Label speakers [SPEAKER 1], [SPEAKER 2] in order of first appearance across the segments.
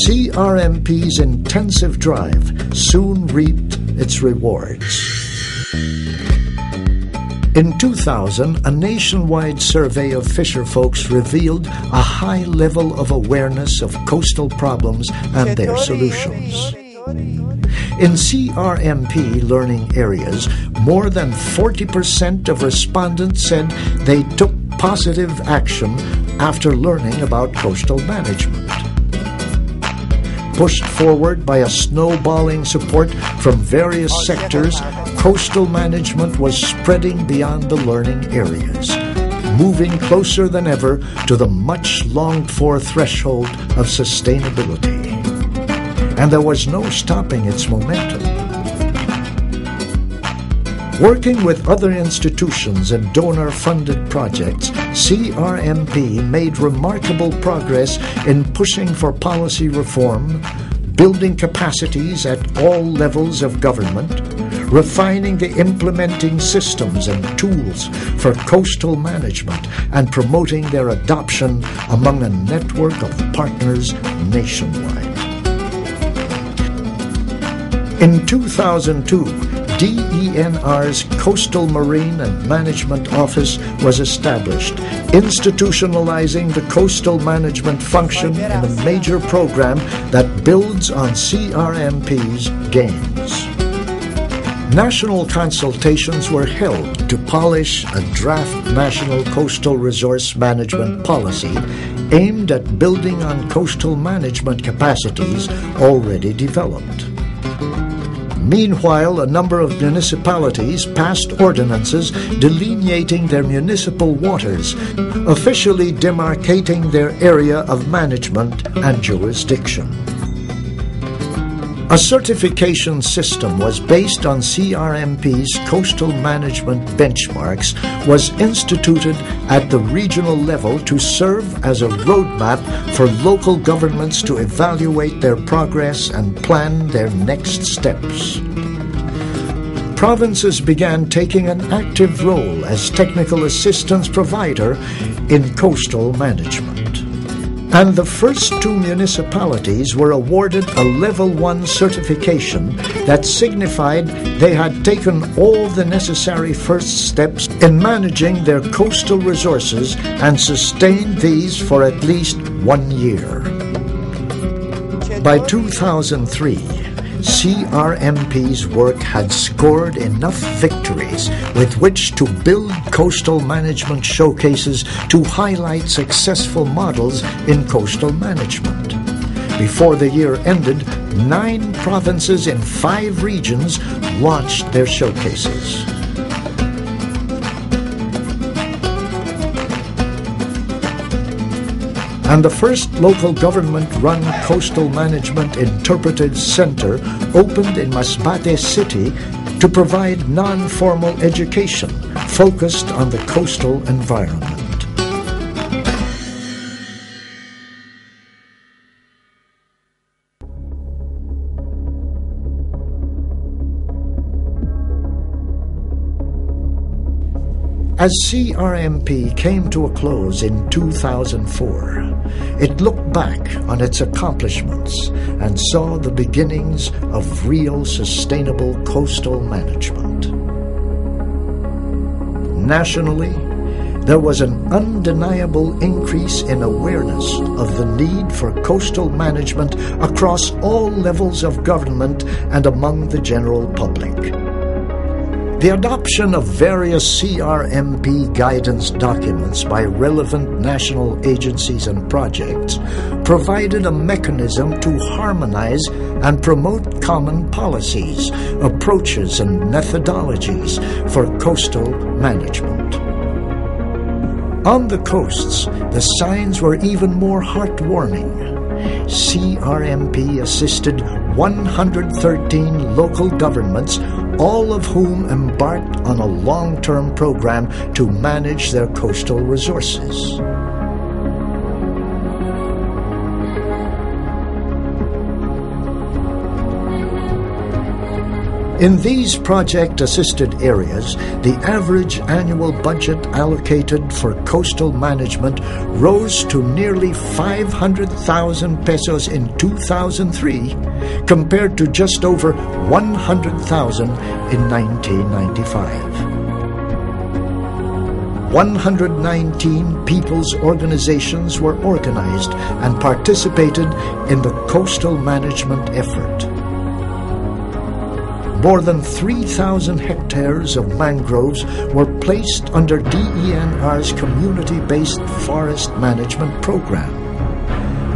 [SPEAKER 1] CRMP's intensive drive soon reaped its rewards. In 2000, a nationwide survey of fisherfolks revealed a high level of awareness of coastal problems and their solutions. In CRMP learning areas, more than 40% of respondents said they took positive action after learning about coastal management. Pushed forward by a snowballing support from various sectors, coastal management was spreading beyond the learning areas, moving closer than ever to the much longed-for threshold of sustainability. And there was no stopping its momentum. Working with other institutions and donor-funded projects, CRMP made remarkable progress in pushing for policy reform, building capacities at all levels of government, refining the implementing systems and tools for coastal management, and promoting their adoption among a network of partners nationwide. In 2002, DENR's Coastal Marine and Management Office was established, institutionalizing the coastal management function in a major program that builds on CRMP's gains. National consultations were held to polish a draft national coastal resource management policy aimed at building on coastal management capacities already developed. Meanwhile, a number of municipalities passed ordinances delineating their municipal waters, officially demarcating their area of management and jurisdiction. A certification system was based on CRMP's coastal management benchmarks, was instituted at the regional level to serve as a roadmap for local governments to evaluate their progress and plan their next steps. Provinces began taking an active role as technical assistance provider in coastal management. And the first two municipalities were awarded a Level 1 certification that signified they had taken all the necessary first steps in managing their coastal resources and sustained these for at least 1 year. By 2003, CRMP's work had scored enough victories with which to build coastal management showcases to highlight successful models in coastal management. Before the year ended, 9 provinces in 5 regions launched their showcases. And the first local government-run coastal management interpretive center opened in Masbate City to provide non-formal education focused on the coastal environment. As CRMP came to a close in 2004, it looked back on its accomplishments and saw the beginnings of real sustainable coastal management. Nationally, there was an undeniable increase in awareness of the need for coastal management across all levels of government and among the general public. The adoption of various CRMP guidance documents by relevant national agencies and projects provided a mechanism to harmonize and promote common policies, approaches, and methodologies for coastal management. On the coasts, the signs were even more heartwarming. CRMP assisted 113 local governments, all of whom embarked on a long-term program to manage their coastal resources. In these project-assisted areas, the average annual budget allocated for coastal management rose to nearly 500,000 pesos in 2003, compared to just over 100,000 in 1995. 119 people's organizations were organized and participated in the coastal management effort. More than 3,000 hectares of mangroves were placed under DENR's community-based forest management program,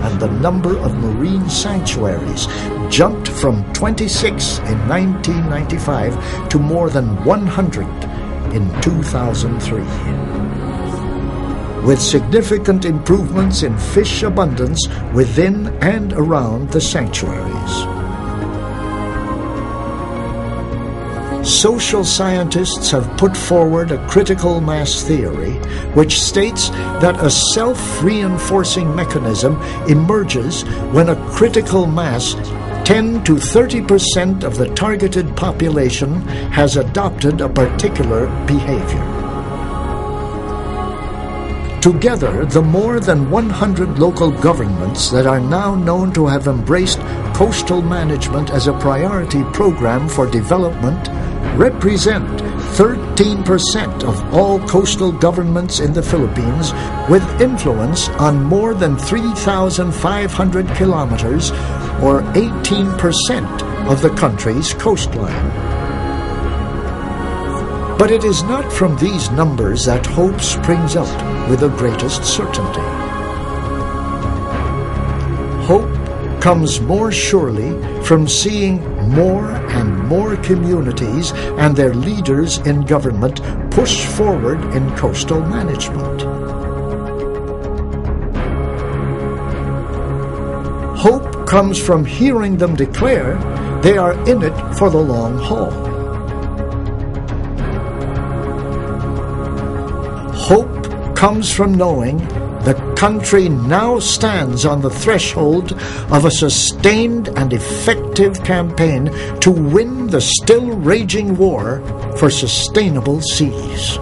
[SPEAKER 1] and the number of marine sanctuaries jumped from 26 in 1995 to more than 100 in 2003. With significant improvements in fish abundance within and around the sanctuaries. Social scientists have put forward a critical mass theory which states that a self-reinforcing mechanism emerges when a critical mass 10 to 30% of the targeted population has adopted a particular behavior. Together, the more than 100 local governments that are now known to have embraced coastal management as a priority program for development represent 13% of all coastal governments in the Philippines, with influence on more than 3,500 kilometers, or 18% of the country's coastline. But it is not from these numbers that hope springs out with the greatest certainty. Hope comes more surely from seeing more and more communities and their leaders in government push forward in coastal management. Hope comes from hearing them declare they are in it for the long haul. Hope comes from knowing the country now stands on the threshold of a sustained and effective campaign to win the still raging war for sustainable seas.